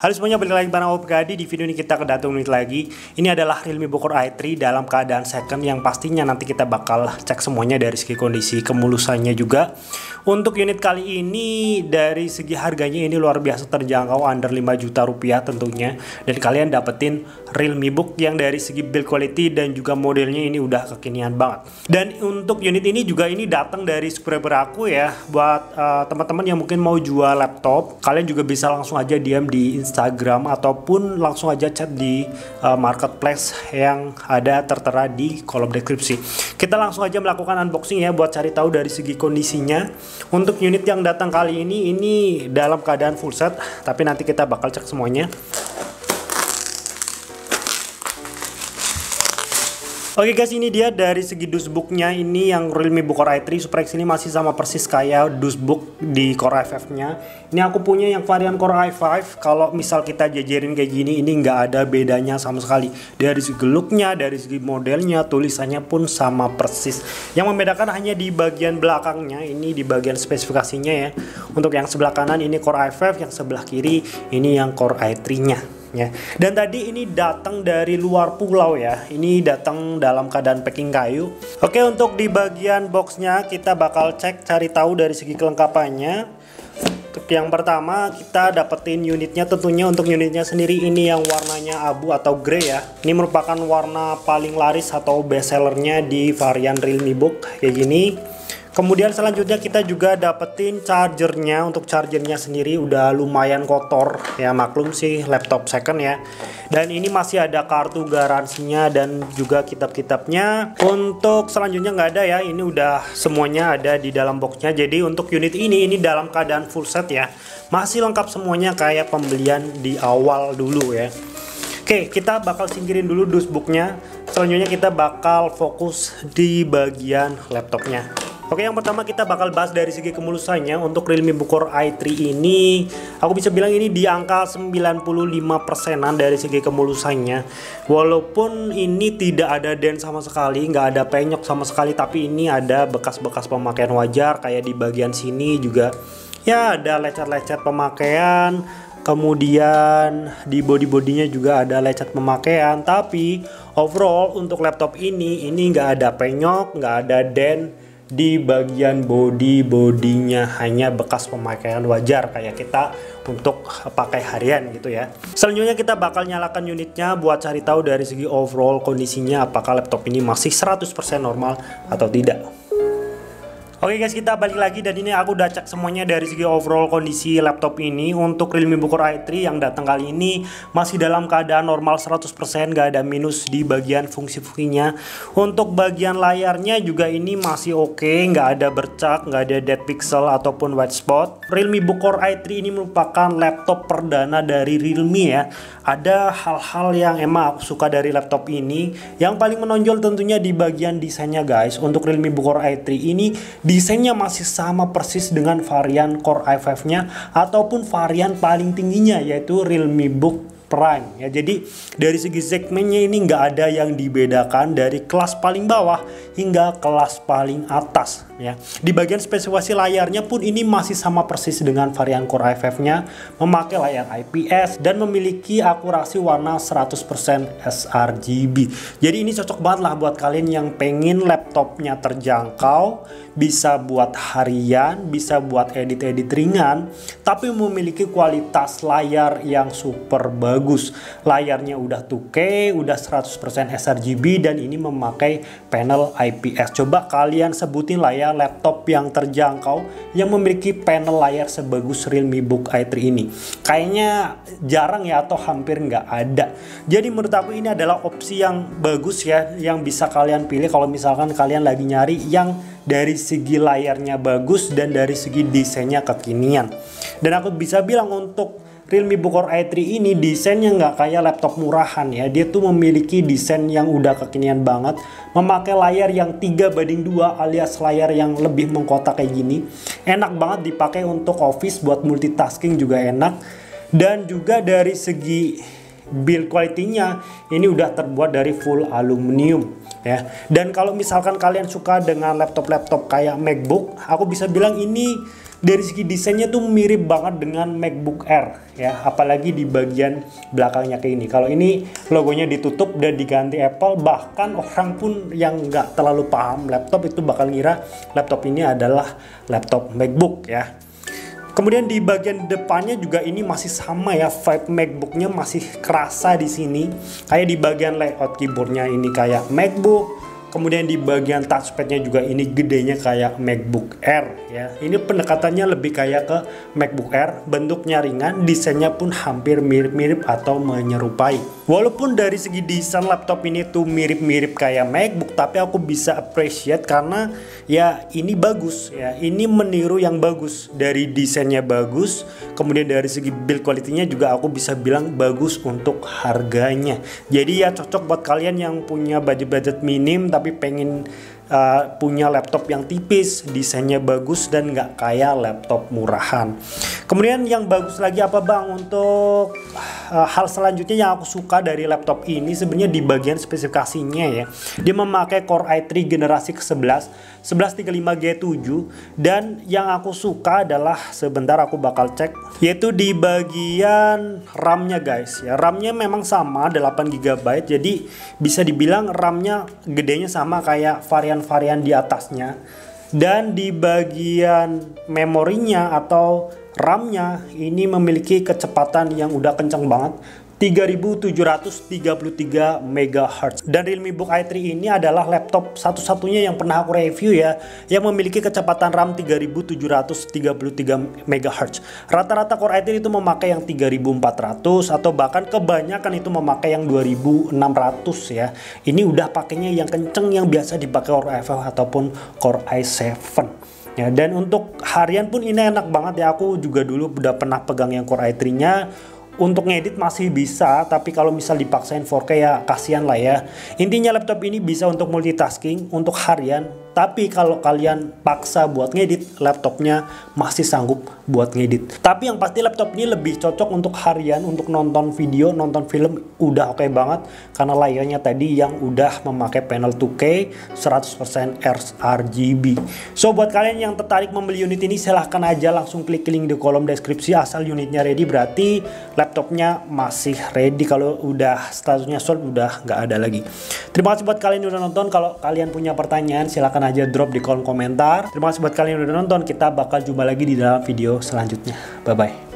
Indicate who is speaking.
Speaker 1: Halo semuanya, balik lagi bareng aku Pribadi. Di video ini kita kedatangan unit lagi. Ini adalah Realme Book Core i3 dalam keadaan second, yang pastinya nanti kita bakal cek semuanya dari segi kondisi kemulusannya juga. Untuk unit kali ini dari segi harganya ini luar biasa terjangkau, under 5 juta rupiah tentunya. Dan kalian dapetin Realme Book yang dari segi build quality dan juga modelnya ini udah kekinian banget. Dan untuk unit ini juga ini datang dari subscriber aku ya. Buat teman-teman yang mungkin mau jual laptop, kalian juga bisa langsung aja DM di Instagram ataupun langsung aja chat di marketplace yang ada tertera di kolom deskripsi. Kita langsung aja melakukan unboxing ya buat cari tahu dari segi kondisinya. Untuk unit yang datang kali ini dalam keadaan full set, tapi nanti kita bakal cek semuanya. Oke guys, ini dia dari segi dashboardnya. Ini yang Realme Book Core i3 SuperX ini masih sama persis kayak dashboard di Core i5 nya. Ini aku punya yang varian Core i5. Kalau misal kita jajarin kayak gini, ini nggak ada bedanya sama sekali. Dari segi looknya, dari segi modelnya, tulisannya pun sama persis. Yang membedakan hanya di bagian belakangnya, ini di bagian spesifikasinya ya. Untuk yang sebelah kanan ini Core i5, yang sebelah kiri ini yang Core i3 nya. Ya. Dan tadi ini datang dari luar pulau ya. Ini datang dalam keadaan packing kayu. Oke, untuk di bagian boxnya kita bakal cek cari tahu dari segi kelengkapannya. Untuk yang pertama kita dapetin unitnya, tentunya untuk unitnya sendiri ini yang warnanya abu atau grey ya. Ini merupakan warna paling laris atau best sellernya di varian Realme Book kayak gini. Kemudian selanjutnya kita juga dapetin chargernya. Untuk chargernya sendiri udah lumayan kotor ya, maklum sih laptop second ya. Dan ini masih ada kartu garansinya dan juga kitab-kitabnya. Untuk selanjutnya nggak ada ya, ini udah semuanya ada di dalam boxnya. Jadi untuk unit ini dalam keadaan full set ya, masih lengkap semuanya kayak pembelian di awal dulu ya. Oke, kita bakal singkirin dulu dashboardnya. Selanjutnya kita bakal fokus di bagian laptopnya. Oke, yang pertama kita bakal bahas dari segi kemulusannya. Untuk Realme Book Core i3 ini, aku bisa bilang ini di angka 95%an dari segi kemulusannya. Walaupun ini tidak ada dent sama sekali, nggak ada penyok sama sekali, tapi ini ada bekas-bekas pemakaian wajar. Kayak di bagian sini juga ya ada lecet-lecet pemakaian. Kemudian di body-bodinya juga ada lecet pemakaian. Tapi overall untuk laptop ini nggak ada penyok, nggak ada dent. Di bagian bodinya hanya bekas pemakaian wajar kayak kita untuk pakai harian gitu ya. Selanjutnya kita bakal nyalakan unitnya buat cari tahu dari segi overall kondisinya, apakah laptop ini masih 100% normal atau tidak. Oke guys, kita balik lagi dan ini aku udah cek semuanya dari segi overall kondisi laptop ini. Untuk Realme Book Core i3 yang datang kali ini masih dalam keadaan normal 100%, gak ada minus di bagian fungsi-fungsinya. Untuk bagian layarnya juga ini masih oke, gak ada bercak, gak ada dead pixel ataupun white spot. Realme Book Core i3 ini merupakan laptop perdana dari Realme ya. Ada hal-hal yang emang aku suka dari laptop ini. Yang paling menonjol tentunya di bagian desainnya guys. Untuk Realme Book Core i3 ini desainnya masih sama persis dengan varian Core i5 nya ataupun varian paling tingginya yaitu Realme Book Prime ya. Jadi dari segi segmennya ini nggak ada yang dibedakan dari kelas paling bawah hingga kelas paling atas ya. Di bagian spesifikasi layarnya pun ini masih sama persis dengan varian Core i5 nya, memakai layar IPS dan memiliki akurasi warna 100% sRGB. Jadi ini cocok banget lah buat kalian yang pengen laptopnya terjangkau, bisa buat harian, bisa buat edit-edit ringan, tapi memiliki kualitas layar yang super bagus. Layarnya udah 2K, udah 100% sRGB dan ini memakai panel IPS. Coba kalian sebutin layar laptop yang terjangkau yang memiliki panel layar sebagus Realme Book i3 ini. Kayaknya jarang ya atau hampir nggak ada. Jadi menurut aku ini adalah opsi yang bagus ya, yang bisa kalian pilih kalau misalkan kalian lagi nyari yang dari segi layarnya bagus dan dari segi desainnya kekinian. Dan aku bisa bilang untuk Realme Book Core i3 ini desainnya nggak kayak laptop murahan ya. Dia tuh memiliki desain yang udah kekinian banget, memakai layar yang 3:2 alias layar yang lebih mengkotak kayak gini. Enak banget dipakai untuk office, buat multitasking juga enak. Dan juga dari segi build quality-nya ini udah terbuat dari full aluminium ya. Dan kalau misalkan kalian suka dengan laptop-laptop kayak MacBook, aku bisa bilang ini Dari segi desainnya tuh mirip banget dengan MacBook Air ya, apalagi di bagian belakangnya kayak ini. Kalau ini logonya ditutup dan diganti Apple, bahkan orang pun yang nggak terlalu paham laptop itu bakal ngira laptop ini adalah laptop MacBook ya. Kemudian di bagian depannya juga ini masih sama ya, vibe MacBooknya masih kerasa di sini. Kayak di bagian layout keyboardnya ini kayak MacBook. Kemudian di bagian touchpadnya juga ini gedenya kayak MacBook Air ya. Ini pendekatannya lebih kayak ke MacBook Air, bentuknya ringan, desainnya pun hampir mirip-mirip atau menyerupai. Walaupun dari segi desain laptop ini tuh mirip-mirip kayak MacBook, tapi aku bisa appreciate karena ya ini bagus ya. Ini meniru yang bagus, dari desainnya bagus, kemudian dari segi build quality-nya juga aku bisa bilang bagus untuk harganya. Jadi ya cocok buat kalian yang punya budget minim tapi pengen punya laptop yang tipis, desainnya bagus dan nggak kayak laptop murahan. Kemudian yang bagus lagi apa bang untuk hal selanjutnya yang aku suka dari laptop ini sebenarnya di bagian spesifikasinya ya. Dia memakai Core i3 generasi ke-11 1135G7, dan yang aku suka adalah, sebentar aku bakal cek, yaitu di bagian RAM-nya guys ya. RAM-nya memang sama 8GB, jadi bisa dibilang RAM-nya gedenya sama kayak varian-varian di atasnya. Dan di bagian memorinya atau RAM-nya ini memiliki kecepatan yang udah kencang banget, 3733 MHz. Dan Realme Book i3 ini adalah laptop satu-satunya yang pernah aku review ya, yang memiliki kecepatan RAM 3733 MHz. Rata-rata Core i3 itu memakai yang 3400 atau bahkan kebanyakan itu memakai yang 2600 ya. Ini udah pakainya yang kenceng yang biasa dipakai Core i5 ataupun Core i7. Ya, dan untuk harian pun ini enak banget ya. Aku juga dulu udah pernah pegang yang Core i3 nya. Untuk ngedit masih bisa, tapi kalau misal dipaksain 4K ya kasihan lah ya. Intinya laptop ini bisa untuk multitasking, untuk harian. Tapi kalau kalian paksa buat ngedit, laptopnya masih sanggup buat ngedit. Tapi yang pasti laptop ini lebih cocok untuk harian, untuk nonton video, nonton film udah oke banget. Karena layarnya tadi yang udah memakai panel 2K 100% RGB. So buat kalian yang tertarik membeli unit ini, silahkan aja langsung klik link di kolom deskripsi. Asal unitnya ready berarti laptopnya masih ready. Kalau udah statusnya sold udah nggak ada lagi. Terima kasih buat kalian yang udah nonton. Kalau kalian punya pertanyaan silahkan aja drop di kolom komentar. Terima kasih buat kalian yang udah nonton. Kita bakal jumpa lagi di dalam video selanjutnya. Bye bye.